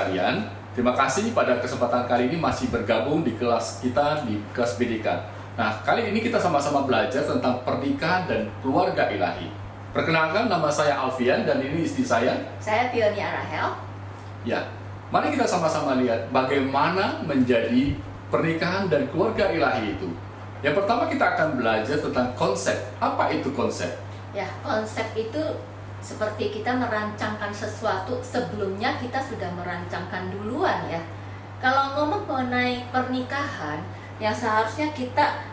sekalian, terima kasih pada kesempatan kali ini masih bergabung di kelas kita di kelas BDK. Nah, kali ini kita sama-sama belajar tentang pernikahan dan keluarga ilahi. Perkenalkan, nama saya Alfian dan ini istri saya. Saya Pionia Rahel. Ya, mari kita sama-sama lihat bagaimana menjadi pernikahan dan keluarga ilahi itu. Yang pertama kita akan belajar tentang konsep. Apa itu konsep? Ya, konsep itu seperti kita merancangkan sesuatu, sebelumnya kita sudah merancangkan duluan ya. Kalau ngomong mengenai pernikahan, yang seharusnya kita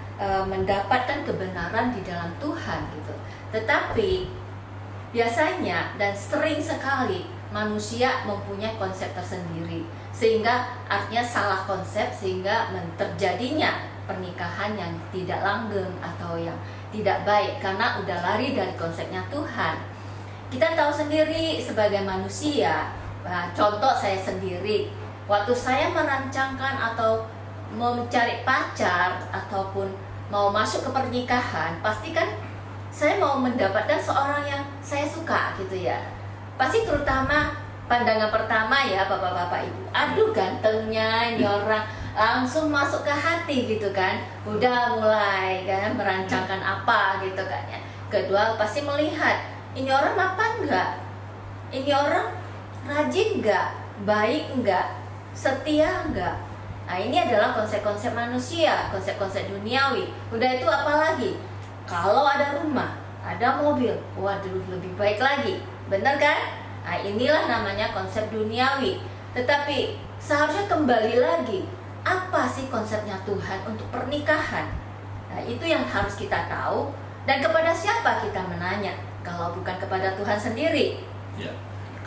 mendapatkan kebenaran di dalam Tuhan gitu. Tetapi biasanya dan sering sekali manusia mempunyai konsep tersendiri, sehingga artinya salah konsep, sehingga terjadinya pernikahan yang tidak langgeng atau yang tidak baik karena udah lari dari konsepnya Tuhan. Kita tahu sendiri sebagai manusia, contoh saya sendiri, waktu saya merancangkan atau mau mencari pacar ataupun mau masuk ke pernikahan, pasti kan saya mau mendapatkan seorang yang saya suka gitu ya. Pasti terutama pandangan pertama ya bapak-bapak ibu, aduh gantengnya ini orang, langsung masuk ke hati gitu kan. Udah mulai kan merancangkan apa gitu kan ya. Kedua pasti melihat, ini orang mapan enggak? Ini orang rajin enggak? Baik enggak? Setia enggak? Nah, ini adalah konsep-konsep manusia, konsep-konsep duniawi. Udah itu apalagi? Kalau ada rumah, ada mobil, waduh lebih baik lagi. Benar kan? Nah, inilah namanya konsep duniawi. Tetapi seharusnya kembali lagi, apa sih konsepnya Tuhan untuk pernikahan? Nah, itu yang harus kita tahu. Dan kepada siapa kita menanya? Kalau bukan kepada Tuhan sendiri. Ya.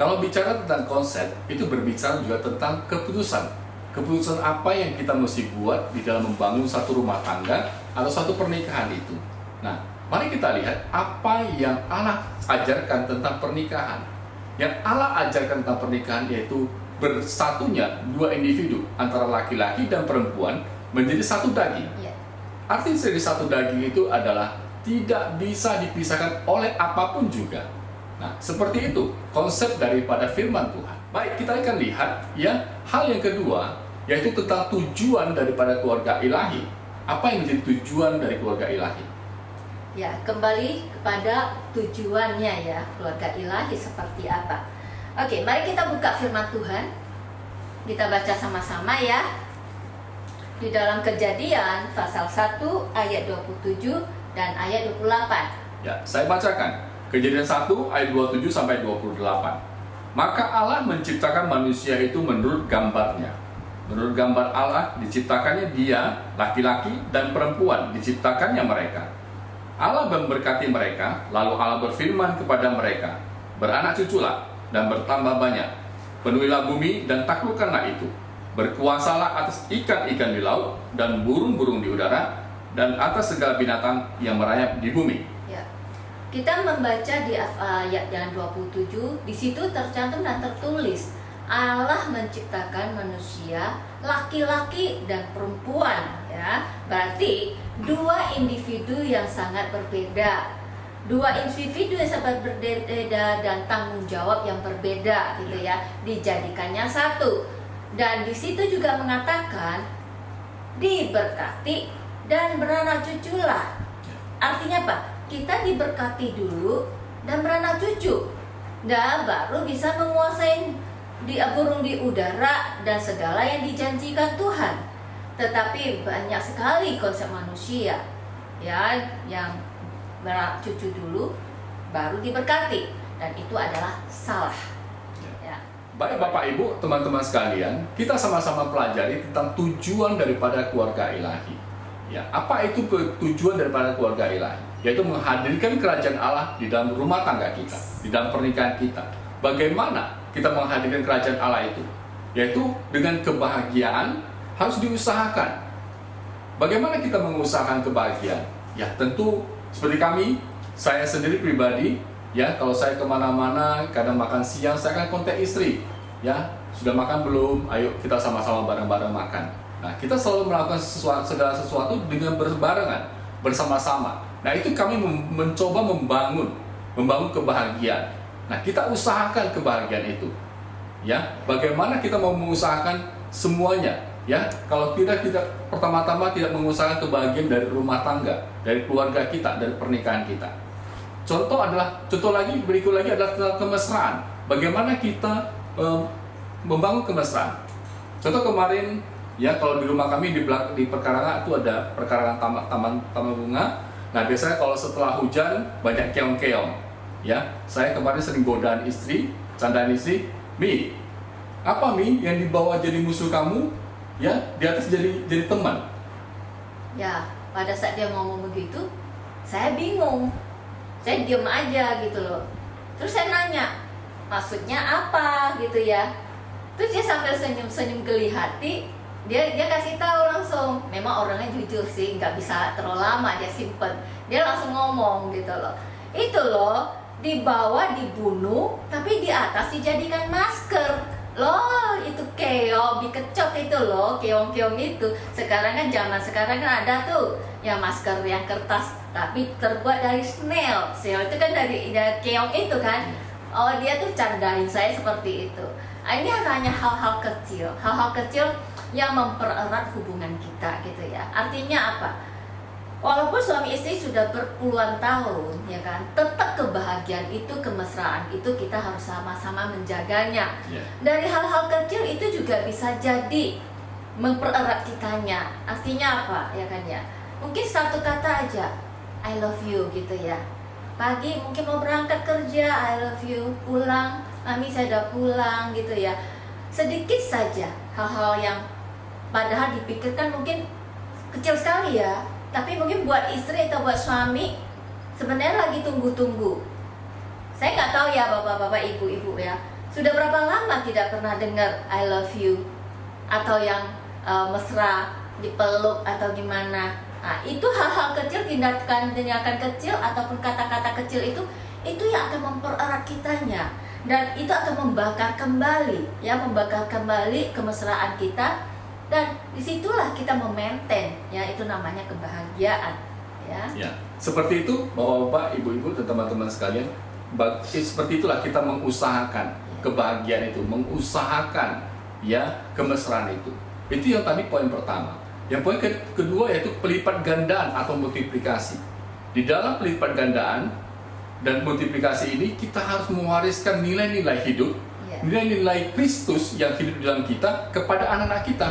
Kalau bicara tentang konsep, itu berbicara juga tentang keputusan. Keputusan apa yang kita mesti buat di dalam membangun satu rumah tangga atau satu pernikahan itu. Nah, mari kita lihat apa yang Allah ajarkan tentang pernikahan. Yang Allah ajarkan tentang pernikahan yaitu bersatunya dua individu antara laki-laki dan perempuan menjadi satu daging. Ya. Arti dari satu daging itu adalah tidak bisa dipisahkan oleh apapun juga. Nah, seperti itu konsep daripada firman Tuhan. Baik, kita akan lihat ya hal yang kedua, yaitu tentang tujuan daripada keluarga ilahi. Apa yang menjadi tujuan dari keluarga ilahi? Ya, kembali kepada tujuannya ya, keluarga ilahi seperti apa. Oke, mari kita buka firman Tuhan. Kita baca sama-sama ya. Di dalam Kejadian pasal 1 ayat 27 dan ayat 28. Ya, saya bacakan. Kejadian 1 ayat 27 sampai 28. Maka Allah menciptakan manusia itu menurut gambarnya. Menurut gambar Allah diciptakannya dia, laki-laki dan perempuan diciptakannya mereka. Allah memberkati mereka, lalu Allah berfirman kepada mereka, beranak cuculah dan bertambah banyak. Penuhilah bumi dan taklukkanlah itu. Berkuasalah atas ikan-ikan di laut dan burung-burung di udara dan atas segala binatang yang merayap di bumi. Ya. Kita membaca di ayat yang 27, di situ tercantum dan tertulis Allah menciptakan manusia laki-laki dan perempuan ya. Berarti dua individu yang sangat berbeda. Dua individu yang sangat berbeda dan tanggung jawab yang berbeda gitu ya. Dijadikannya satu. Dan di situ juga mengatakan diberkati dan beranak cuculah. Artinya apa? Kita diberkati dulu dan beranak cucu. Dan baru bisa menguasai burung di udara dan segala yang dijanjikan Tuhan. Tetapi banyak sekali konsep manusia ya yang beranak cucu dulu baru diberkati, dan itu adalah salah. Ya. Baik Bapak Ibu, teman-teman sekalian, kita sama-sama pelajari tentang tujuan daripada keluarga ilahi. Ya, apa itu tujuan daripada keluarga ilahi? Yaitu menghadirkan kerajaan Allah di dalam rumah tangga kita, di dalam pernikahan kita. Bagaimana kita menghadirkan kerajaan Allah itu? Yaitu dengan kebahagiaan harus diusahakan. Bagaimana kita mengusahakan kebahagiaan? Ya tentu seperti kami, saya sendiri pribadi, ya kalau saya kemana-mana, kadang makan siang, saya akan kontak istri. Ya, sudah makan belum? Ayo kita sama-sama bareng-bareng makan. Nah, kita selalu melakukan segala sesuatu dengan berbarengan, bersama-sama. Nah, itu kami mencoba membangun kebahagiaan. Nah, kita usahakan kebahagiaan itu. Ya, bagaimana kita mau mengusahakan semuanya? Ya, kalau tidak pertama-tama tidak mengusahakan kebahagiaan dari rumah tangga, dari keluarga kita, dari pernikahan kita. Contoh lagi berikut lagi adalah tentang kemesraan. Bagaimana kita membangun kemesraan? Contoh kemarin, ya, kalau di rumah kami di perkarangan itu ada perkarangan taman bunga. Nah, biasanya kalau setelah hujan banyak keong-keong. Ya, saya kemarin sering godaan istri, candaan istri, Mi, apa Mi yang dibawa jadi musuh kamu? Ya, di atas jadi teman. Ya, pada saat dia ngomong begitu, saya bingung. Saya diem aja gitu loh. Terus saya nanya, maksudnya apa gitu ya? Terus dia sambil senyum-senyum geli hati, dia kasih tahu langsung. Memang orangnya jujur sih, nggak bisa terlalu lama dia simpen. Dia langsung ngomong gitu loh. Itu loh, di bawah dibunuh, tapi di atas dijadikan masker. Loh, itu keong, dikecok itu loh, keong-keong itu. Sekarang kan zaman sekarang kan ada tuh ya masker yang kertas tapi terbuat dari snail. Snail itu kan dari keong itu kan. Oh, dia tuh candain saya seperti itu. Ini hanya hal-hal kecil yang mempererat hubungan kita gitu ya. Artinya apa? Walaupun suami istri sudah berpuluhan tahun, ya kan, tetap kebahagiaan itu, kemesraan itu kita harus sama-sama menjaganya. Yeah. Dari hal-hal kecil itu juga bisa jadi mempererat kitanya. Artinya apa, ya kan ya? Mungkin satu kata aja, I love you gitu ya. Pagi mungkin mau berangkat kerja, I love you. Pulang, mami saya udah pulang gitu ya. Sedikit saja hal-hal yang padahal dipikirkan mungkin kecil sekali ya. Tapi mungkin buat istri atau buat suami sebenarnya lagi tunggu-tunggu. Saya nggak tahu ya bapak-bapak, ibu-ibu ya. Sudah berapa lama tidak pernah dengar I love you atau yang mesra dipeluk atau gimana. Nah, itu hal-hal kecil, tindakan kecil ataupun kata-kata kecil itu yang akan mempererat kitanya dan itu akan membakar kembali kemesraan kita. Dan disitulah kita memaintain, ya itu namanya kebahagiaan, ya. Ya, seperti itu, bapak-bapak, ibu-ibu, dan teman-teman sekalian. Seperti itulah kita mengusahakan kebahagiaan itu, mengusahakan ya kemesraan itu. Itu yang tadi poin pertama. Yang poin kedua yaitu pelipat gandaan atau multiplikasi. Di dalam pelipat gandaan dan multiplikasi ini kita harus mewariskan nilai-nilai hidup, nilai-nilai Kristus yang hidup di dalam kita kepada anak-anak kita.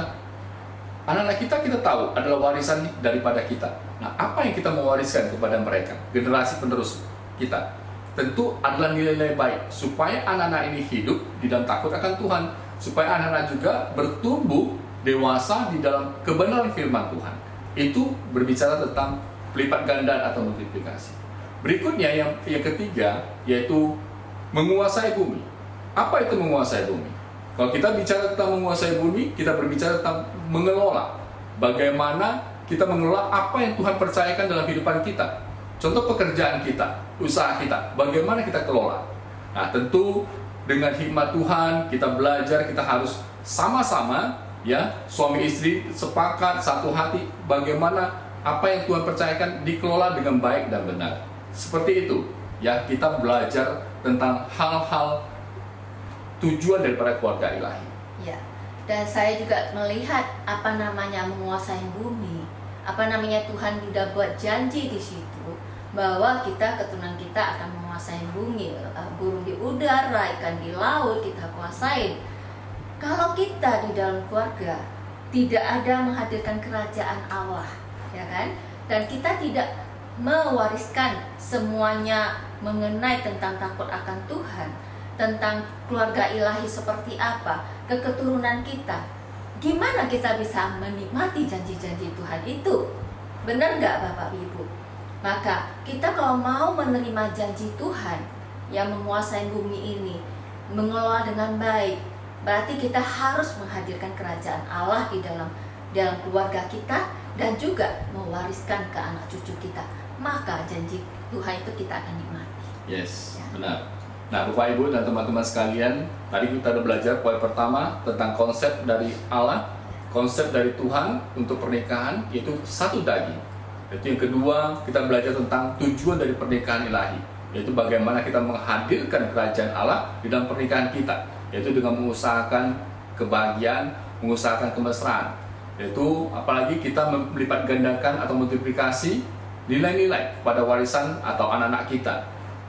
Anak-anak kita tahu adalah warisan daripada kita. Nah, apa yang kita mewariskan kepada mereka, generasi penerus kita? Tentu adalah nilai-nilai baik, supaya anak-anak ini hidup di dalam takut akan Tuhan, supaya anak-anak juga bertumbuh dewasa di dalam kebenaran firman Tuhan. Itu berbicara tentang pelipat gandaan atau multiplikasi. Berikutnya yang ketiga, yaitu menguasai bumi. Apa itu menguasai bumi? Kalau kita bicara tentang menguasai bumi, kita berbicara tentang mengelola. Bagaimana kita mengelola apa yang Tuhan percayakan dalam kehidupan kita. Contoh pekerjaan kita, usaha kita, bagaimana kita kelola. Nah, tentu dengan hikmat Tuhan, kita belajar, kita harus sama-sama, ya, suami istri sepakat, satu hati, bagaimana apa yang Tuhan percayakan dikelola dengan baik dan benar. Seperti itu, ya, kita belajar tentang hal-hal tujuan daripada keluarga ilahi. Ya, dan saya juga melihat apa namanya menguasai bumi, apa namanya Tuhan sudah buat janji di situ bahwa keturunan kita akan menguasai bumi, burung di udara, ikan di laut kita kuasain. Kalau kita di dalam keluarga tidak ada menghadirkan kerajaan Allah, ya kan? Dan kita tidak mewariskan semuanya mengenai tentang takut akan Tuhan, tentang keluarga ilahi seperti apa ke keturunan kita, gimana kita bisa menikmati janji-janji Tuhan itu? Benar nggak Bapak Ibu? Maka kita kalau mau menerima janji Tuhan yang menguasai bumi ini, mengelola dengan baik, berarti kita harus menghadirkan kerajaan Allah di dalam keluarga kita dan juga mewariskan ke anak cucu kita. Maka janji Tuhan itu kita akan nikmati. Yes, ya. Benar. Nah, Bapak Ibu dan teman-teman sekalian, tadi kita sudah belajar poin pertama tentang konsep dari Allah, konsep dari Tuhan untuk pernikahan, yaitu satu daging. Itu yang kedua, kita belajar tentang tujuan dari pernikahan ilahi, yaitu bagaimana kita menghadirkan kerajaan Allah di dalam pernikahan kita. yaitu dengan mengusahakan kebahagiaan, mengusahakan kemesraan. Yaitu apalagi kita melipat gandakan atau multiplikasi nilai-nilai pada warisan atau anak-anak kita.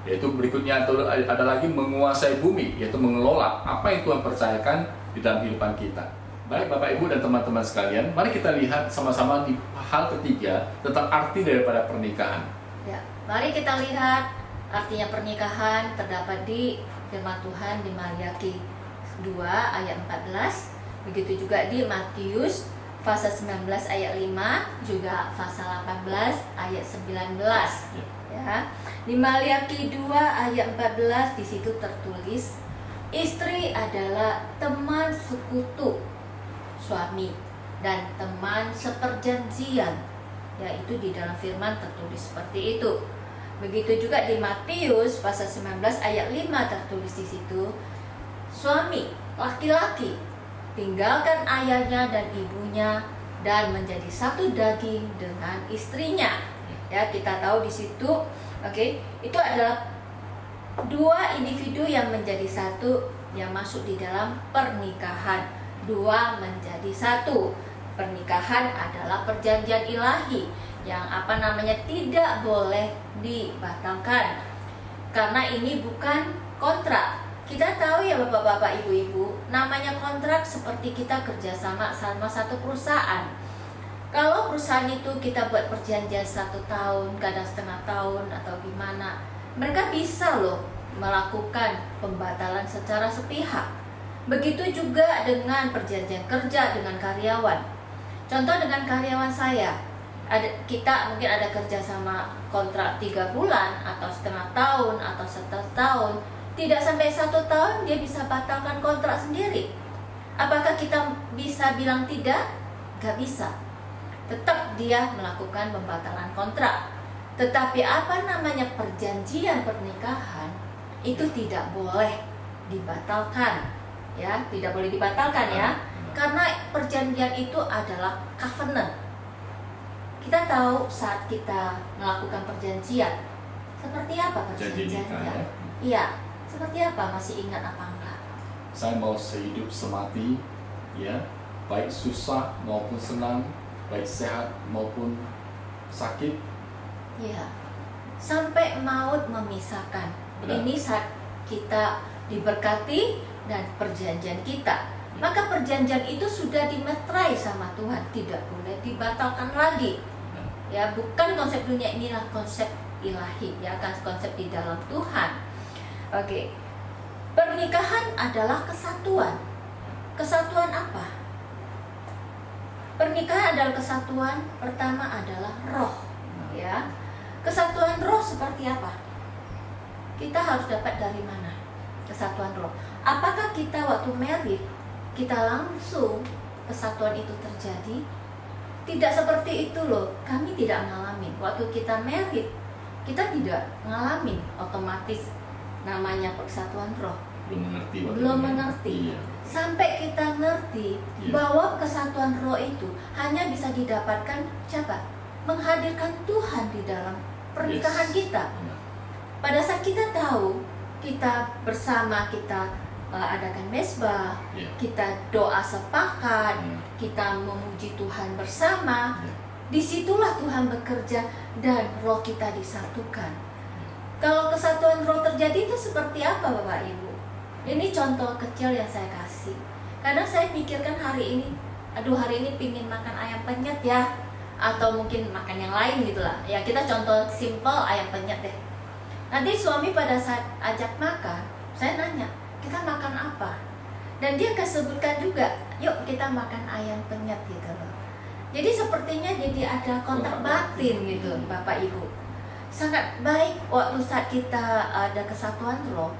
Yaitu berikutnya ada lagi menguasai bumi, yaitu mengelola apa yang Tuhan percayakan di dalam kehidupan kita. Baik Bapak Ibu dan teman-teman sekalian, mari kita lihat sama-sama di hal ketiga tentang arti daripada pernikahan. Ya, mari kita lihat artinya pernikahan terdapat di firman Tuhan di Maliaki 2 ayat 14, begitu juga di Matius pasal 19 ayat 5, juga pasal 18 ayat 19. Ya. Di Maliaki 2 ayat 14 di situ tertulis, istri adalah teman sekutu suami dan teman seperjanjian. Ya, itu di dalam firman tertulis seperti itu. Begitu juga di Matius pasal 19 ayat 5 tertulis di situ, suami laki-laki tinggalkan ayahnya dan ibunya dan menjadi satu daging dengan istrinya. Ya, kita tahu di situ, oke, itu adalah dua individu yang menjadi satu yang masuk di dalam pernikahan. Dua menjadi satu. Pernikahan adalah perjanjian ilahi yang tidak boleh dibatalkan. Karena ini bukan kontrak. Kita tahu ya bapak-bapak, ibu-ibu, namanya kontrak seperti kita kerjasama sama satu perusahaan. Kalau perusahaan itu kita buat perjanjian 1 tahun, kadang setengah tahun atau gimana, mereka bisa loh melakukan pembatalan secara sepihak. Begitu juga dengan perjanjian kerja dengan karyawan. Contoh dengan karyawan saya, kita mungkin ada kerjasama kontrak 3 bulan atau setengah tahun atau 1 tahun. Tidak sampai 1 tahun dia bisa batalkan kontrak sendiri. Apakah kita bisa bilang tidak? Gak bisa. Tetap dia melakukan pembatalan kontrak. Tetapi perjanjian pernikahan itu tidak boleh dibatalkan. Ya, tidak boleh dibatalkan ya. Karena perjanjian itu adalah covenant. Kita tahu saat kita melakukan perjanjian, seperti apa perjanjiannya? Iya. Seperti apa? Masih ingat apa enggak? Saya mau sehidup semati, ya, baik susah maupun senang, baik sehat maupun sakit. Iya. Sampai maut memisahkan. Benar. Ini saat kita diberkati dan perjanjian kita. Maka perjanjian itu sudah dimeterai sama Tuhan, tidak boleh dibatalkan lagi. Ya, bukan konsep dunia, inilah konsep ilahi, ya kan, konsep di dalam Tuhan. Oke, pernikahan adalah kesatuan. Kesatuan apa? Pernikahan adalah kesatuan. Pertama adalah roh, ya. Kesatuan roh seperti apa? Kita harus dapat dari mana? Kesatuan roh. Apakah kita waktu married kita langsung kesatuan itu terjadi? Tidak seperti itu loh. Kami tidak mengalami. Waktu kita married, kita tidak mengalami otomatis namanya persatuan roh. Belum mengerti. Iya. Sampai kita ngerti bahwa kesatuan roh itu hanya bisa didapatkan siapa? Menghadirkan Tuhan di dalam pernikahan kita. Pada saat kita tahu, kita bersama, kita adakan mesbah, kita doa sepakat, kita memuji Tuhan bersama. Disitulah Tuhan bekerja dan roh kita disatukan. Kalau kesatuan roh terjadi itu seperti apa Bapak Ibu? Ini contoh kecil yang saya kasih. Kadang saya pikirkan hari ini pingin makan ayam penyet ya, atau mungkin makan yang lain gitulah. Ya, kita contoh simple ayam penyet deh. Nanti suami pada saat ajak makan, saya nanya, kita makan apa? Dan dia kesebutkan juga, yuk kita makan ayam penyet gitu loh. Jadi sepertinya jadi ada kontak batin gitu Bapak Ibu. Sangat baik waktu saat kita ada kesatuan roh,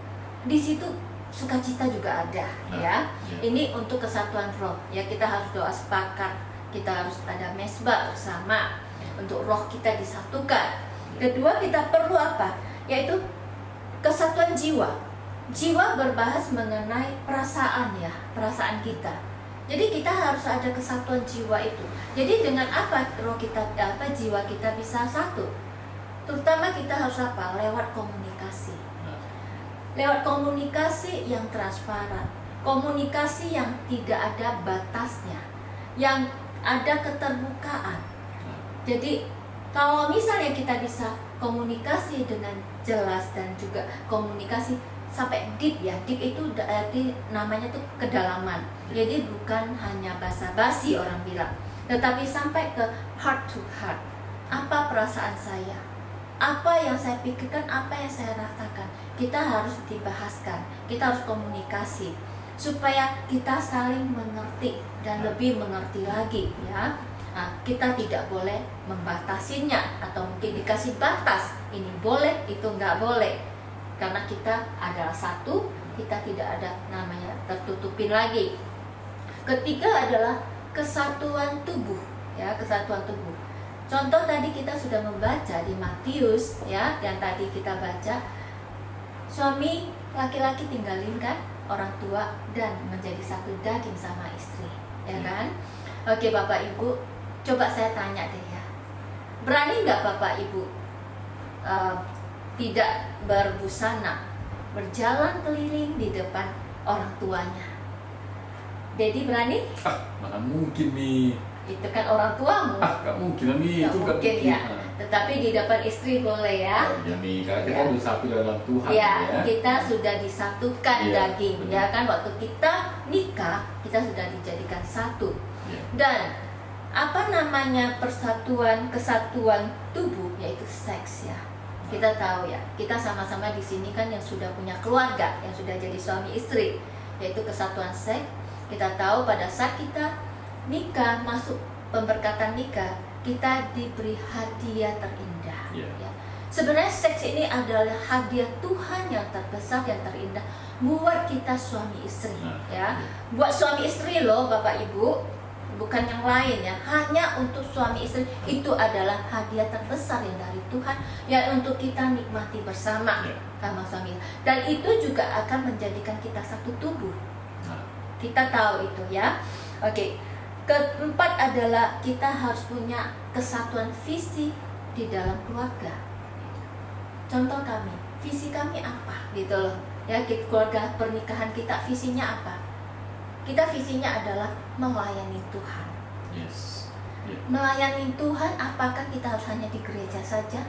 di situ sukacita juga ada, ya. Ini untuk kesatuan roh, ya, kita harus doa sepakat, kita harus ada mesbah bersama untuk roh kita disatukan. Kedua, kita perlu apa? Yaitu kesatuan jiwa. Jiwa berbahas mengenai perasaan, ya, perasaan kita. Jadi kita harus ada kesatuan jiwa itu. Jadi dengan apa roh kita, jiwa kita bisa satu? Terutama kita harus apa? Lewat komunikasi. Lewat komunikasi yang transparan. komunikasi yang tidak ada batasnya, yang ada keterbukaan. Jadi kalau misalnya kita bisa komunikasi dengan jelas dan juga komunikasi sampai deep ya, deep itu berarti namanya tuh kedalaman. Jadi bukan hanya basa-basi orang bilang, tetapi sampai ke heart to heart. Apa perasaan saya? Apa yang saya pikirkan, apa yang saya rasakan, kita harus dibahaskan, kita harus komunikasi supaya kita saling mengerti dan lebih mengerti lagi ya. Nah, kita tidak boleh membatasinya atau mungkin dikasih batas, ini boleh, itu nggak boleh, karena kita adalah satu, kita tidak ada namanya tertutupin lagi. Ketiga adalah kesatuan tubuh ya, kesatuan tubuh. Contoh tadi kita sudah membaca di Matius ya, yang tadi kita baca, suami laki-laki tinggalin kan orang tua dan menjadi satu daging sama istri, ya kan? Oke Bapak Ibu, coba saya tanya deh ya, berani nggak Bapak Ibu tidak berbusana berjalan keliling di depan orang tuanya? Dedi berani? Mana mungkin nih. Itu kan orang tuamu. Gak mungkin nih, Gak itu gak mungkin mungkin. ya. Tetapi di depan istri boleh ya. Oh, ya nih, karena kita Ya. udah satu dalam Tuhan Ya, ya. kita sudah disatukan Iya, daging, benar. ya kan? Waktu kita nikah, kita sudah dijadikan satu. Ya. Dan apa namanya kesatuan tubuh, yaitu seks ya. Kita tahu ya, kita sama-sama di sini kan yang sudah punya keluarga, yang sudah jadi suami istri, yaitu kesatuan seks. Kita tahu pada saat kita nikah, masuk pemberkatan nikah, kita diberi hadiah terindah. Yeah. Ya. Sebenarnya seks ini adalah hadiah Tuhan yang terbesar, yang terindah buat kita suami istri. Nah, Ya, buat suami istri loh, Bapak Ibu, bukan yang lain ya. Hanya untuk suami istri itu adalah hadiah terbesar yang dari Tuhan, yang untuk kita nikmati bersama Yeah. sama suami. Dan itu juga akan menjadikan kita satu tubuh. Nah, Kita tahu itu ya. Oke. Keempat adalah kita harus punya kesatuan visi di dalam keluarga. Contoh kami, visi kami apa gitu loh. Ya, keluarga pernikahan kita visinya apa? Kita visinya adalah melayani Tuhan. yes. Yeah. Melayani Tuhan, apakah kita harus hanya di gereja saja?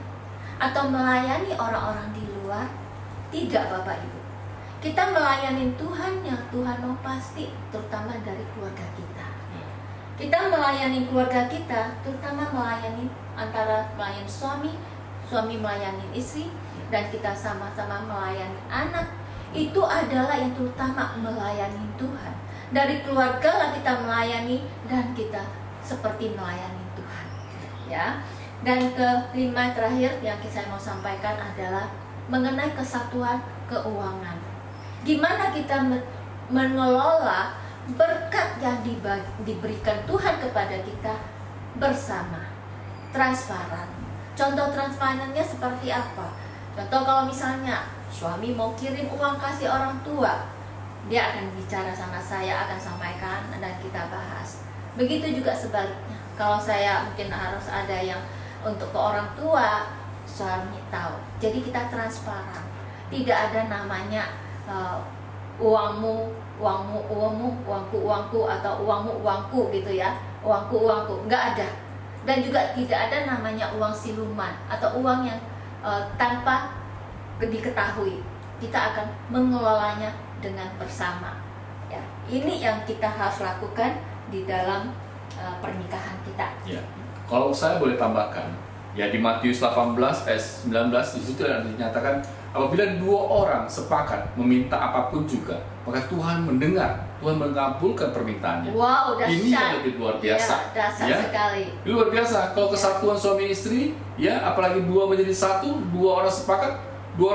Atau melayani orang-orang di luar? Tidak Bapak Ibu. Kita melayani Tuhan yang Tuhan mau pasti, terutama dari keluarga kita. Kita melayani keluarga kita, terutama melayani antara melayani suami melayani istri, dan kita sama-sama melayani anak. Itu adalah yang terutama melayani Tuhan. Dari keluarga lah kita melayani, dan kita seperti melayani Tuhan. Ya. Dan kelima terakhir yang saya mau sampaikan adalah mengenai kesatuan keuangan. Gimana kita mengelola berkat yang diberikan Tuhan kepada kita bersama, transparan. Contoh transparannya seperti apa? Contoh kalau misalnya suami mau kirim uang kasih orang tua, dia akan bicara sama saya, akan sampaikan dan kita bahas. Begitu juga sebaliknya. Kalau saya mungkin harus ada yang untuk ke orang tua, suami tahu. Jadi kita transparan. Tidak ada namanya uangmu, uangku, atau uangku gitu ya. Uangku, nggak ada. Dan juga tidak ada namanya uang siluman atau uang yang tanpa diketahui. Kita akan mengelolanya dengan bersama. Ya, ini yang kita harus lakukan di dalam pernikahan kita. Ya. Kalau saya boleh tambahkan, ya di Matius 18 ayat 19 di situ dinyatakan apabila dua orang sepakat meminta apapun juga, maka Tuhan mendengar, Tuhan mengabulkan permintaannya. Wow, dahsyat. Ini yang lebih luar biasa. Ya, dahsyat ya. sekali. Luar biasa. Kalau kesatuan suami istri, ya apalagi dua menjadi satu, dua orang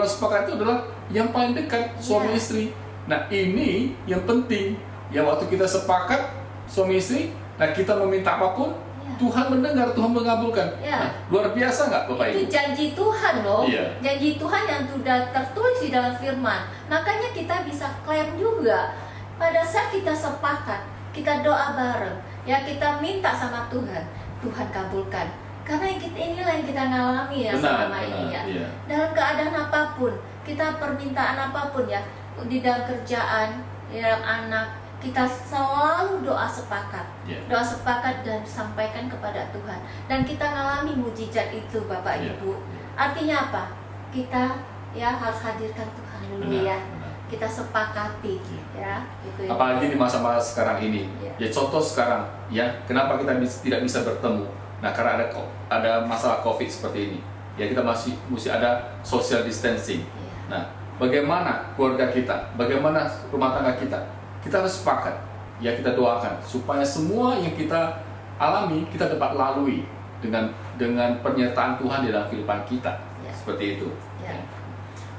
sepakat itu adalah yang paling dekat suami Ya. istri. Nah ini yang penting. Ya waktu kita sepakat suami istri, nah kita meminta apapun, Ya. Tuhan mendengar, Tuhan mengabulkan. Ya. Nah, luar biasa nggak Bapak Itu Ibu? janji Tuhan loh. Iya. Janji Tuhan yang sudah tertulis di dalam firman. Makanya kita bisa klaim juga. Pada saat kita sepakat, kita doa bareng, ya kita minta sama Tuhan, Tuhan kabulkan. Karena inilah yang kita ngalami ya selama ini ya. Iya. Dalam keadaan apapun, kita permintaan apapun ya, di dalam kerjaan, di dalam anak. Kita selalu doa sepakat, doa sepakat dan sampaikan kepada Tuhan. Dan kita ngalami mujizat itu, Bapak Ibu. Artinya apa? Kita ya harus hadirkan Tuhan dulu ya. Kita sepakati ya. Gitu ya. Apalagi di masa-masa sekarang ini. Ya contoh sekarang ya, kenapa kita tidak bisa bertemu? Nah, karena ada masalah COVID seperti ini. Ya kita mesti ada social distancing. Nah, bagaimana keluarga kita? Bagaimana rumah tangga kita? Kita harus sepakat, ya kita doakan supaya semua yang kita alami kita dapat lalui dengan penyertaan Tuhan di dalam kehidupan kita, seperti itu.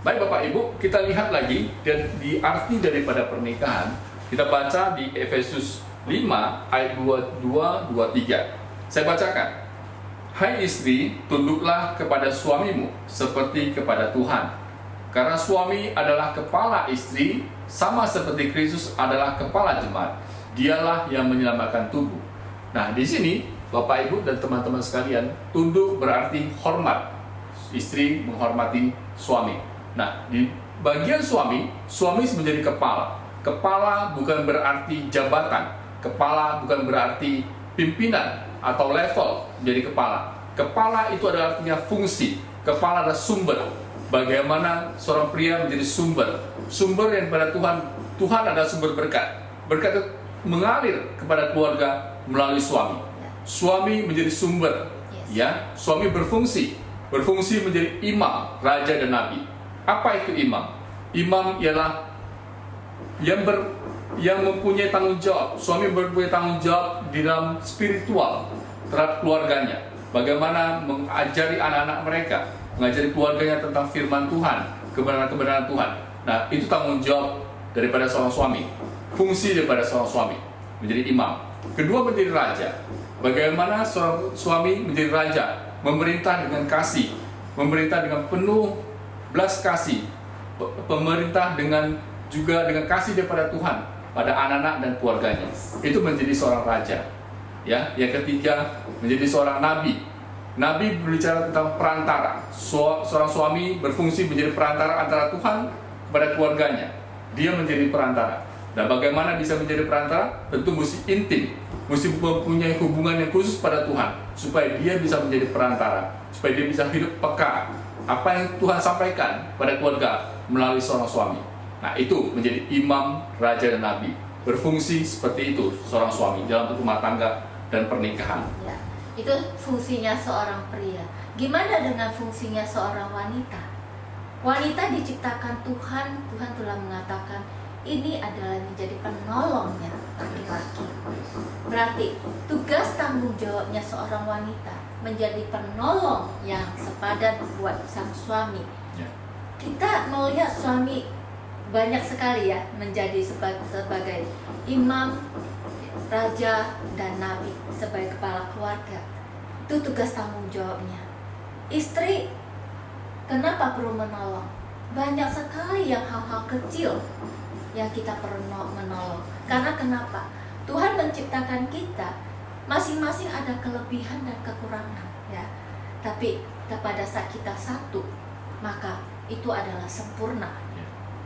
Baik Bapak Ibu, kita lihat lagi dan di arti daripada pernikahan kita baca di Efesus 5 ayat 22-23. Saya bacakan. Hai istri, tunduklah kepada suamimu seperti kepada Tuhan. Karena suami adalah kepala istri, sama seperti Kristus adalah kepala jemaat. Dialah yang menyelamatkan tubuh. Nah, di sini Bapak Ibu dan teman-teman sekalian, tunduk berarti hormat. Istri menghormati suami. Nah, di bagian suami menjadi kepala. Kepala bukan berarti jabatan. Kepala bukan berarti pimpinan atau level menjadi kepala. Kepala itu adalah artinya fungsi. Kepala adalah sumber. Bagaimana seorang pria menjadi sumber yang pada Tuhan adalah sumber berkat. Berkat itu mengalir kepada keluarga melalui suami. Suami menjadi sumber, ya. Suami berfungsi menjadi imam, raja dan nabi. Apa itu imam? Imam ialah yang mempunyai tanggung jawab. Suami mempunyai tanggung jawab di dalam spiritual terhadap keluarganya. Bagaimana mengajari anak-anak mereka, mengajari keluarganya tentang firman Tuhan, kebenaran-kebenaran Tuhan. Nah, itu tanggung jawab daripada seorang suami. Fungsi daripada seorang suami menjadi imam. Kedua, menjadi raja. Bagaimana seorang suami menjadi raja, memerintah dengan kasih, memerintah dengan penuh belas kasih, pemerintah juga dengan kasih daripada Tuhan pada anak-anak dan keluarganya. Itu menjadi seorang raja. Ya, yang ketiga menjadi seorang nabi. Nabi berbicara tentang perantara. Seorang suami berfungsi menjadi perantara antara Tuhan kepada keluarganya. Dia menjadi perantara. Dan bagaimana bisa menjadi perantara? Tentu mesti intim, mesti mempunyai hubungan yang khusus pada Tuhan, supaya dia bisa menjadi perantara, supaya dia bisa hidup peka apa yang Tuhan sampaikan pada keluarga melalui seorang suami. Nah, itu menjadi imam, raja dan nabi. Berfungsi seperti itu seorang suami dalam rumah tangga dan pernikahan. Ya, itu fungsinya seorang pria. Gimana dengan fungsinya seorang wanita? Wanita diciptakan Tuhan telah mengatakan ini adalah menjadi penolongnya laki-laki. Berarti tugas tanggung jawabnya seorang wanita menjadi penolong yang sepadan buat sang suami. Kita melihat suami banyak sekali ya menjadi sebagai imam, raja dan nabi, sebagai kepala keluarga. Itu tugas tanggung jawabnya. Istri kenapa perlu menolong? Banyak sekali yang hal-hal kecil yang kita perlu menolong. Karena kenapa? Tuhan menciptakan kita masing-masing ada kelebihan dan kekurangan, ya. Tapi pada saat kita satu, maka itu adalah sempurna.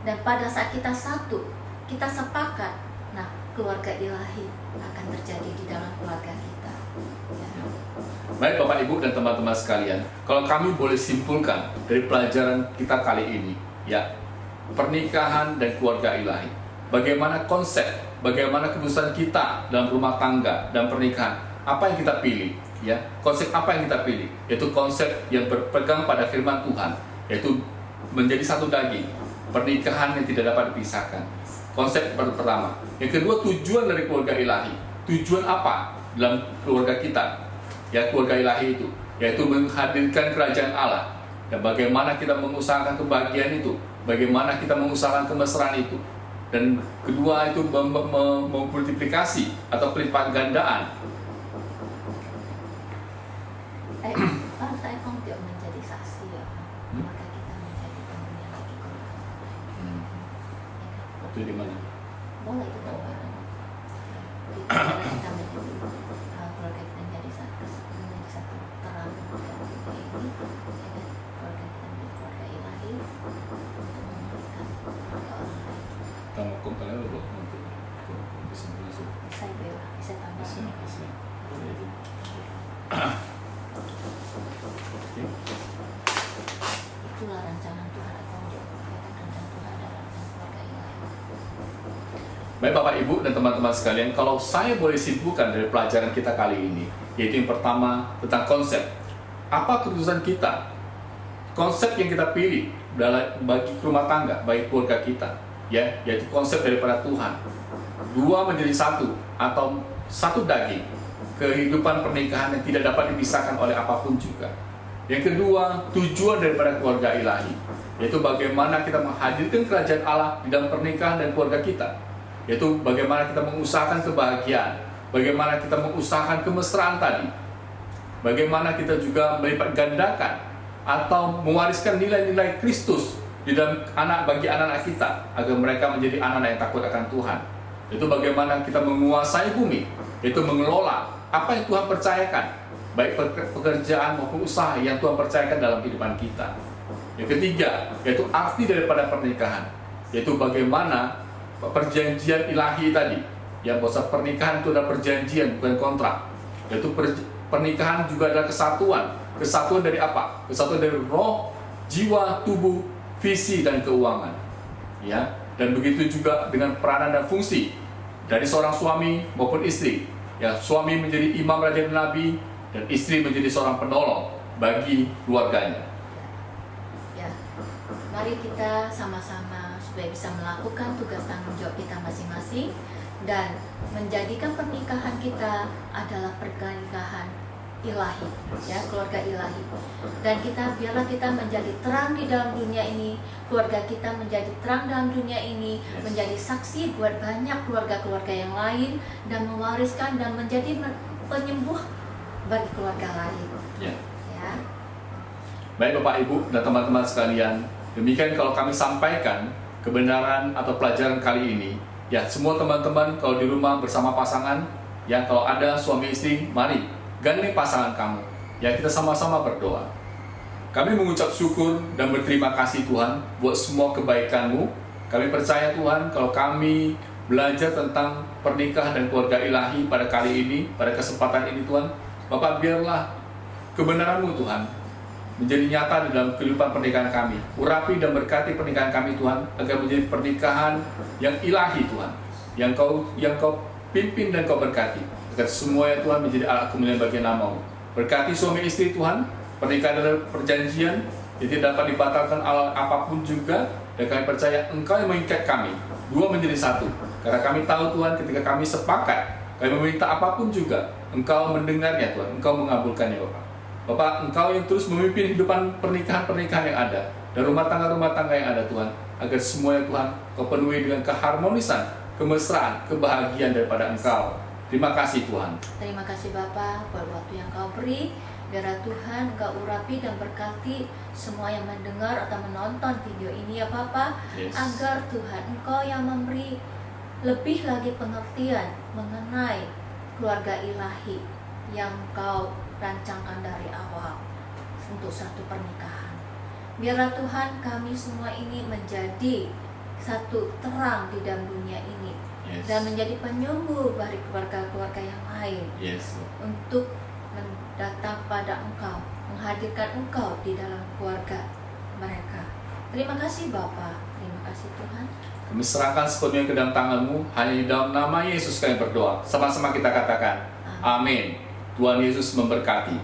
Dan pada saat kita satu, kita sepakat, nah keluarga ilahi akan terjadi di dalam keluarga kita. Ya. Baik Bapak Ibu dan teman-teman sekalian, kalau kami boleh simpulkan dari pelajaran kita kali ini, ya, pernikahan dan keluarga ilahi. Bagaimana konsep, bagaimana keputusan kita dalam rumah tangga dan pernikahan, apa yang kita pilih, ya, konsep apa yang kita pilih, yaitu konsep yang berpegang pada firman Tuhan, yaitu menjadi satu daging, pernikahan yang tidak dapat dipisahkan. Konsep pertama. Yang kedua, tujuan dari keluarga ilahi. Tujuan apa dalam keluarga kita? Ya, keluarga ilahi itu, yaitu menghadirkan kerajaan Allah. Dan bagaimana kita mengusahakan kebahagiaan itu, bagaimana kita mengusahakan kemesraan itu. Dan kedua itu memultiplikasi atau pelipat gandaan. Saya mau menjadi saksi, ya. Maka kita menjadi penghuni lagi keluarga. Itu di mana? Boleh itu keluarga kita menjadi keluarga kita menjadi satu terang keluarga kita ini, keluarga kita menjadi keluarga ilahi untuk memberikan keluarga orang lain. Kamu kalian Baik Bapak Ibu dan teman-teman sekalian, kalau saya boleh simpulkan dari pelajaran kita kali ini, yaitu yang pertama tentang konsep. Apa keputusan kita? Konsep yang kita pilih bagi rumah tangga, bagi keluarga kita, ya, yaitu konsep daripada Tuhan. Dua menjadi satu atau satu daging. Kehidupan pernikahan yang tidak dapat dipisahkan oleh apapun juga. Yang kedua, tujuan daripada keluarga ilahi, yaitu bagaimana kita menghadirkan kerajaan Allah di dalam pernikahan dan keluarga kita. Yaitu bagaimana kita mengusahakan kebahagiaan, bagaimana kita mengusahakan kemesraan tadi, bagaimana kita juga melipat gandakan atau mewariskan nilai-nilai Kristus di dalam bagi anak-anak kita, agar mereka menjadi anak-anak yang takut akan Tuhan. Itu bagaimana kita menguasai bumi, yaitu mengelola apa yang Tuhan percayakan, baik pekerjaan maupun usaha yang Tuhan percayakan dalam kehidupan kita. Yang ketiga, yaitu arti daripada pernikahan, yaitu bagaimana perjanjian ilahi tadi, yang bahwa pernikahan itu adalah perjanjian bukan kontrak, yaitu pernikahan juga adalah kesatuan. Kesatuan dari apa? Kesatuan dari roh, jiwa, tubuh, visi, dan keuangan. Ya, dan begitu juga dengan peranan dan fungsi dari seorang suami maupun istri. Ya, suami menjadi imam, raja, dan nabi, dan istri menjadi seorang penolong bagi keluarganya. Ya, mari kita sama-sama supaya bisa melakukan tugas tanggung jawab kita masing-masing dan menjadikan pernikahan kita adalah pernikahan ilahi, ya, keluarga ilahi. Dan biarlah kita menjadi terang di dalam dunia ini, keluarga kita menjadi terang dalam dunia ini, menjadi saksi buat banyak keluarga-keluarga yang lain, dan mewariskan dan menjadi penyembuh bagi keluarga lain. Ya. Ya. Baik Bapak Ibu dan teman-teman sekalian, demikian kalau kami sampaikan kebenaran atau pelajaran kali ini. Ya, semua teman-teman kalau di rumah bersama pasangan, ya, kalau ada suami istri, mari gandeng pasangan kamu. Ya, kita sama-sama berdoa. Kami mengucap syukur dan berterima kasih Tuhan buat semua kebaikan-Mu. Kami percaya Tuhan kalau kami belajar tentang pernikahan dan keluarga ilahi pada kali ini, pada kesempatan ini Tuhan, Bapak biarlah kebenaran-Mu Tuhan menjadi nyata di dalam kehidupan pernikahan kami. Urapi dan berkati pernikahan kami Tuhan, agar menjadi pernikahan yang ilahi Tuhan, yang Kau pimpin dan Kau berkati, agar semuanya Tuhan menjadi alat kemuliaan bagi nama-Mu. Berkati suami istri Tuhan, pernikahan adalah perjanjian yang tidak dapat dibatalkan apapun juga, dan kami percaya Engkau yang mengikat kami, dua menjadi satu. Karena kami tahu Tuhan, ketika kami sepakat, kami meminta apapun juga, Engkau mendengarnya Tuhan, Engkau mengabulkannya Bapak. Bapak, Engkau yang terus memimpin kehidupan pernikahan-pernikahan yang ada, dan rumah tangga yang ada Tuhan, agar semuanya Tuhan Kau penuhi dengan keharmonisan, kemesraan, kebahagiaan daripada Engkau. Terima kasih Tuhan. Terima kasih Bapa buat waktu yang Kau beri. Biarlah Tuhan Engkau urapi dan berkati semua yang mendengar atau menonton video ini ya Bapa. Yes. Agar Tuhan Engkau yang memberi lebih lagi pengertian mengenai keluarga ilahi yang Kau rancangkan dari awal untuk satu pernikahan. Biarlah Tuhan kami semua ini menjadi satu terang di dalam dunia ini. Yes. Dan menjadi penyembuh bagi keluarga-keluarga yang lain. Yes. Untuk datang kepada Engkau, menghadirkan Engkau di dalam keluarga mereka. Terima kasih Bapa, terima kasih Tuhan. Kami serahkan sepenuhnya ke dalam tangan-Mu, hanya di dalam nama Yesus kami berdoa. Sama-sama kita katakan, Amin. Tuhan Yesus memberkati.